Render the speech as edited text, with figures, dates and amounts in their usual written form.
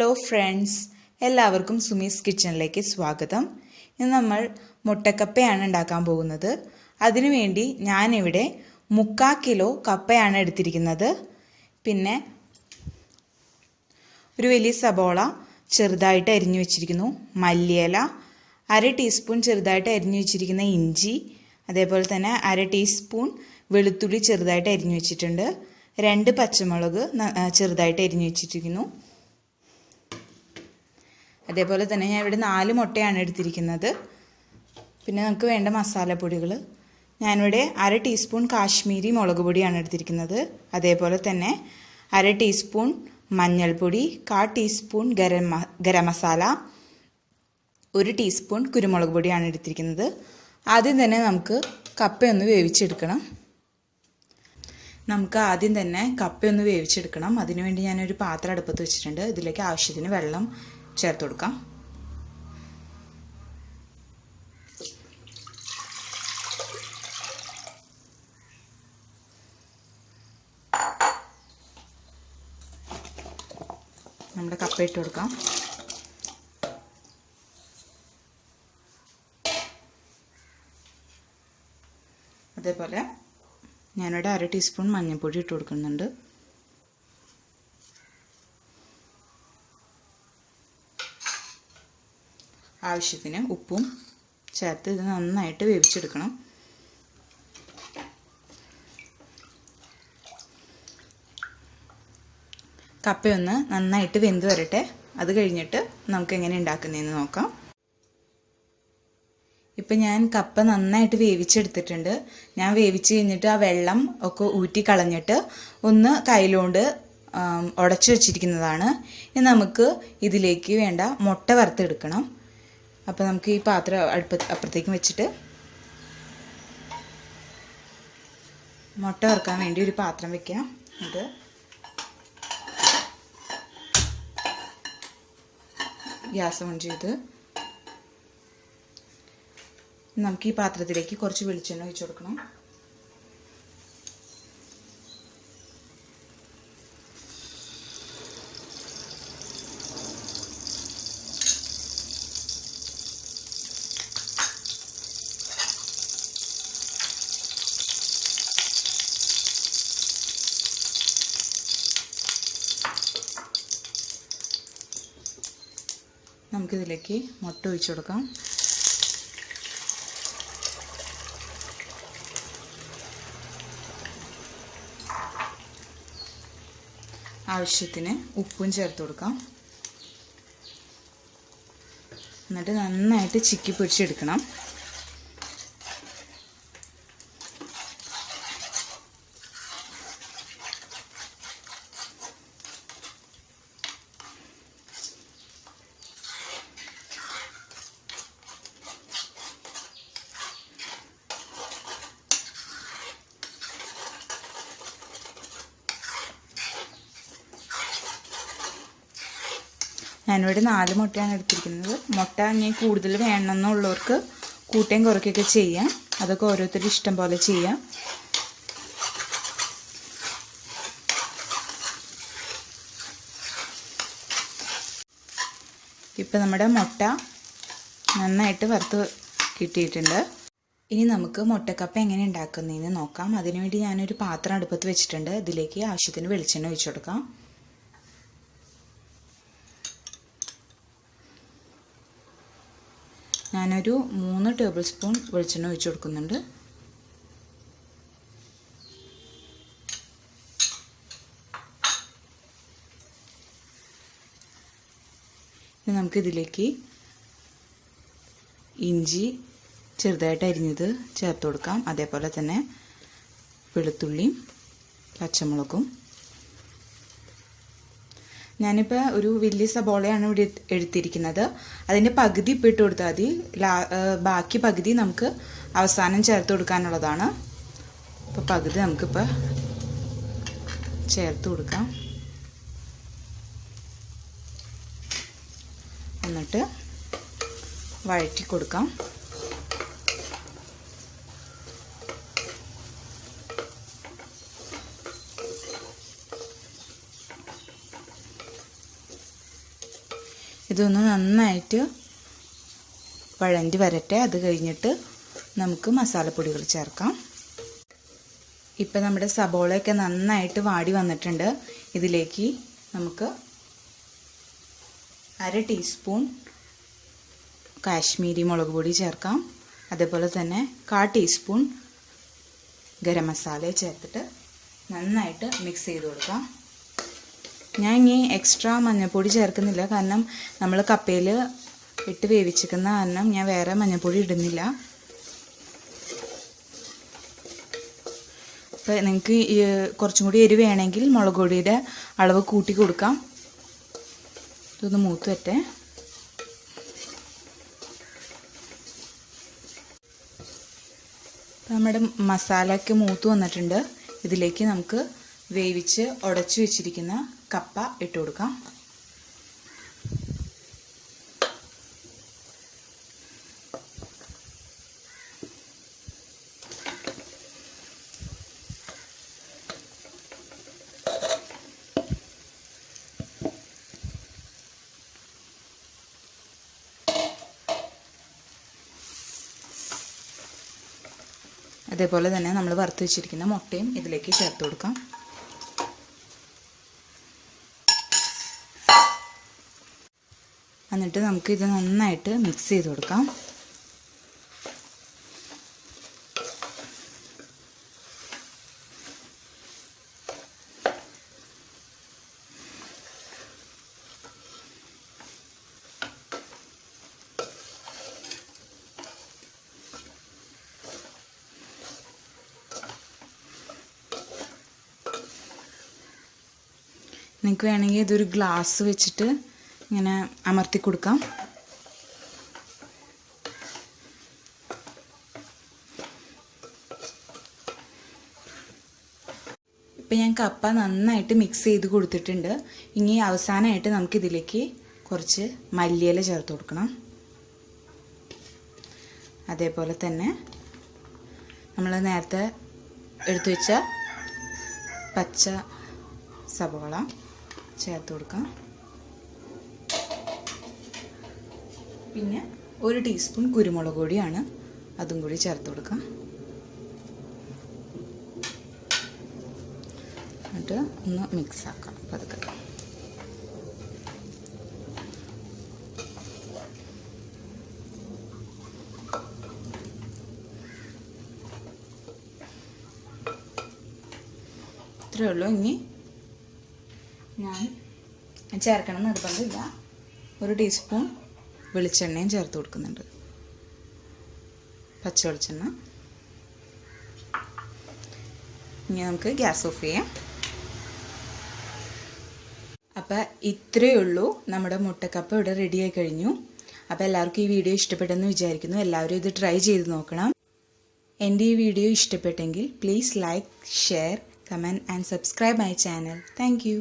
Hello friends, എല്ലാവർക്കും സുമീസ് കിച്ചണിലേക്ക് സ്വാഗതം. ഇന്ന് നമ്മൾ മുട്ടക്കപ്പയാണ് ഉണ്ടാക്കാൻ പോകുന്നത്. അതിനുവേണ്ടി ഞാനിവിടെ 3/4 കിലോ കപ്പയാണ് എടുത്തിരിക്കുന്നത്. പിന്നെ ഒരു വലിയ സബോള ചെറുതായിട്ട് അരിഞ്ഞു വെച്ചിരിക്കുന്നു, മല്ലിയില, 1/2 ടീസ്പൂൺ ചെറുതായിട്ട് അരിഞ്ഞു വെച്ചിരിക്കുന്ന ഇഞ്ചി, അതേപോലെ തന്നെ 1/2 ടീസ്പൂൺ വെളുത്തുള്ളി ചെറുതായിട്ട് അരിഞ്ഞു വെച്ചിട്ടുണ്ട്, 2 പച്ചമുളക് ചെറുതായിട്ട് അരിഞ്ഞു വെച്ചിരിക്കുന്നു. അതേപോലെ തന്നെ ഞാൻ ഇവിടെ 4 മുട്ടയാണ് എടുത്തിരിക്കുന്നത്. പിന്നെ നമുക്ക് വേണ്ട മസാലപ്പൊടികൾ, ഞാനിവിടെ 1/2 ടീസ്പൂൺ കാശ്മീരി മുളക് പൊടിയാണ് എടുത്തിരിക്കുന്നത്. അതേപോലെ തന്നെ 1/2 ടീസ്പൂൺ മഞ്ഞൾപ്പൊടി, 1/4 ടീസ്പൂൺ ഗരം മസാല, 1 ടീസ്പൂൺ കുരുമുളക് പൊടിയാണ് എടുത്തിരിക്കുന്നത്. ആദ്യം തന്നെ നമുക്ക് കപ്പയൊന്ന് വേവിച്ചെടുക്കണം. അതിനുവേണ്ടി ഞാനൊരു പാത്രം അടുപ്പത്ത് വെച്ചിട്ടുണ്ട്. ഇതിലേക്ക് ആവശ്യത്തിന് വെള്ളം ചേർത്ത് കൊടുക്കാം. നമ്മുടെ കപ്പ ഇട്ട് കൊടുക്കാം. അതേപോലെ ഞാനിവിടെ 1/2 ടീസ്പൂൺ മഞ്ഞൾപ്പൊടി ഇട്ട് കൊടുക്കുന്നുണ്ട്. ആവശ്യത്തിന് ഉപ്പും ചേർത്ത് ഇത് നന്നായിട്ട് വേവിച്ചെടുക്കണം. കപ്പയൊന്ന് നന്നായിട്ട് വെന്ത് വരട്ടെ. അത് കഴിഞ്ഞിട്ട് നമുക്ക് എങ്ങനെ ഉണ്ടാക്കുന്നതെന്ന് നോക്കാം. ഇപ്പം ഞാൻ കപ്പ നന്നായിട്ട് വേവിച്ചെടുത്തിട്ടുണ്ട്. ഞാൻ വേവിച്ച് കഴിഞ്ഞിട്ട് ആ വെള്ളം ഒക്കെ ഊറ്റി കളഞ്ഞിട്ട് ഒന്ന് കയ്യിലോണ്ട് ഉടച്ചു വെച്ചിരിക്കുന്നതാണ്. ഇനി നമുക്ക് ഇതിലേക്ക് വേണ്ട മുട്ട വറുത്തെടുക്കണം. അപ്പോൾ നമുക്ക് ഈ പാത്രം അപ്പുറത്തേക്കും വെച്ചിട്ട് മുട്ട വറുക്കാൻ വേണ്ടി ഒരു പാത്രം വെക്കാം. ഇത് ഗ്യാസ് ഓൺ ചെയ്ത് നമുക്ക് ഈ പാത്രത്തിലേക്ക് കുറച്ച് വെളിച്ചെണ്ണ ഒഴിച്ചു കൊടുക്കണം. നമുക്കിതിലേക്ക് മുട്ട ഒഴിച്ചു കൊടുക്കാം. ആവശ്യത്തിന് ഉപ്പും ചേർത്ത് കൊടുക്കാം. എന്നിട്ട് നന്നായിട്ട് ചിക്കി പൊരിച്ചെടുക്കണം. ഞാനിവിടെ 4 മുട്ടയാണ് എടുത്തിരിക്കുന്നത്. മുട്ട ഇനി കൂടുതൽ വേണമെന്നുള്ളവർക്ക് കൂട്ടുകയും കുറയ്ക്കുകയൊക്കെ ചെയ്യാം. അതൊക്കെ ഓരോരുത്തരുടെ ഇഷ്ടം പോലെ ചെയ്യാം. ഇപ്പം നമ്മുടെ മുട്ട നന്നായിട്ട് വറുത്ത് കിട്ടിയിട്ടുണ്ട്. ഇനി നമുക്ക് മുട്ടക്കപ്പ എങ്ങനെ ഉണ്ടാക്കുന്നതെന്ന് നോക്കാം. അതിനുവേണ്ടി ഞാനൊരു പാത്രം അടുപ്പത്ത് വെച്ചിട്ടുണ്ട്. ഇതിലേക്ക് ആവശ്യത്തിന് വെളിച്ചെണ്ണ ഒഴിച്ചു കൊടുക്കാം. ഞാനൊരു 3 ടേബിൾ സ്പൂൺ വെളിച്ചെണ്ണ ഒഴിച്ചു കൊടുക്കുന്നുണ്ട്. ഇനി നമുക്കിതിലേക്ക് ഇഞ്ചി ചെറുതായിട്ട് അരിഞ്ഞത് ചേർത്ത് കൊടുക്കാം. അതേപോലെ തന്നെ വെളുത്തുള്ളിയും പച്ചമുളകും. ഞാനിപ്പോൾ ഒരു വലിയ സബോളയാണ് ഇവിടെ എടുത്തിരിക്കുന്നത്. അതിൻ്റെ പകുതി ഇപ്പം ഇട്ട് കൊടുത്താൽ മതി. ബാക്കി പകുതി നമുക്ക് അവസാനം ചേർത്ത് കൊടുക്കാനുള്ളതാണ്. അപ്പോൾ പകുതി നമുക്കിപ്പോൾ ചേർത്ത് കൊടുക്കാം. എന്നിട്ട് വഴറ്റി കൊടുക്കാം. ഇതൊന്ന് നന്നായിട്ട് വഴണ്ടി വരട്ടെ. അത് കഴിഞ്ഞിട്ട് നമുക്ക് മസാലപ്പൊടികൾ ചേർക്കാം. ഇപ്പം നമ്മുടെ സബോളയൊക്കെ നന്നായിട്ട് വാടി വന്നിട്ടുണ്ട്. ഇതിലേക്ക് നമുക്ക് 1/2 ടീസ്പൂൺ കാശ്മീരി മുളക് പൊടി ചേർക്കാം. അതേപോലെ തന്നെ 1/4 ടീസ്പൂൺ ഗരം മസാല ചേർത്തിട്ട് നന്നായിട്ട് മിക്സ് ചെയ്ത് കൊടുക്കാം. ഞാൻ ഇനി എക്സ്ട്രാ മഞ്ഞൾപ്പൊടി ചേർക്കുന്നില്ല, കാരണം നമ്മൾ കപ്പയിൽ ഇട്ട് വേവിച്ചിരിക്കുന്ന കാരണം ഞാൻ വേറെ മഞ്ഞൾപ്പൊടി ഇടുന്നില്ല. അപ്പോൾ നിങ്ങൾക്ക് കുറച്ചും കൂടി എരിവ് വേണമെങ്കിൽ മുളക് പൊടിയുടെ അളവ് കൂട്ടി കൊടുക്കാം. ഇതൊന്ന് മൂത്ത് വരട്ടെ. നമ്മുടെ മസാലയൊക്കെ മൂത്ത് വന്നിട്ടുണ്ട്. ഇതിലേക്ക് നമുക്ക് വേവിച്ച് ഉടച്ചു വെച്ചിരിക്കുന്ന കപ്പ ഇട്ട് കൊടുക്കാം. അതേപോലെ തന്നെ നമ്മൾ വറുത്ത് വെച്ചിരിക്കുന്ന മുട്ടയും ഇതിലേക്ക് ചേർത്ത് കൊടുക്കാം. എന്നിട്ട് നമുക്കിത് നന്നായിട്ട് മിക്സ് ചെയ്ത് കൊടുക്കാം. നിങ്ങൾക്ക് വേണമെങ്കിൽ ഇതൊരു ഗ്ലാസ് വെച്ചിട്ട് ഇങ്ങനെ അമർത്തി കൊടുക്കാം. ഇപ്പം ഞാൻ കപ്പ നന്നായിട്ട് മിക്സ് ചെയ്ത് കൊടുത്തിട്ടുണ്ട്. ഇനി അവസാനമായിട്ട് നമുക്കിതിലേക്ക് കുറച്ച് മല്ലിയില ചേർത്ത് കൊടുക്കണം. അതേപോലെ തന്നെ നമ്മൾ നേരത്തെ എടുത്തു വെച്ച പച്ച സവോള ചേർത്ത് കൊടുക്കാം. പിന്നെ 1 ടീസ്പൂൺ കുരുമുളക് പൊടിയാണ്, അതും കൂടി ചേർത്ത് കൊടുക്കാം. എന്നിട്ട് ഒന്ന് മിക്സ് ആക്കാം പതുക്കെ. ഇത്രയേ ഉള്ളൂ. ഇനി ഞാൻ ചേർക്കണം നിർബന്ധമില്ല. 1 ടീസ്പൂൺ വെളിച്ചെണ്ണയും ചേർത്ത് കൊടുക്കുന്നുണ്ട്, പച്ച വെളിച്ചെണ്ണ. ഇനി നമുക്ക് ഗ്യാസ് ഓഫ് ചെയ്യാം. അപ്പോൾ ഇത്രയേ ഉള്ളൂ, നമ്മുടെ മുട്ടക്കപ്പ ഇവിടെ റെഡിയായി കഴിഞ്ഞു. അപ്പോൾ എല്ലാവർക്കും ഈ വീഡിയോ ഇഷ്ടപ്പെട്ടെന്ന് വിചാരിക്കുന്നു. എല്ലാവരും ഇത് ട്രൈ ചെയ്ത് നോക്കണം. എൻ്റെ ഈ വീഡിയോ ഇഷ്ടപ്പെട്ടെങ്കിൽ please like, share, comment and subscribe my channel. Thank you.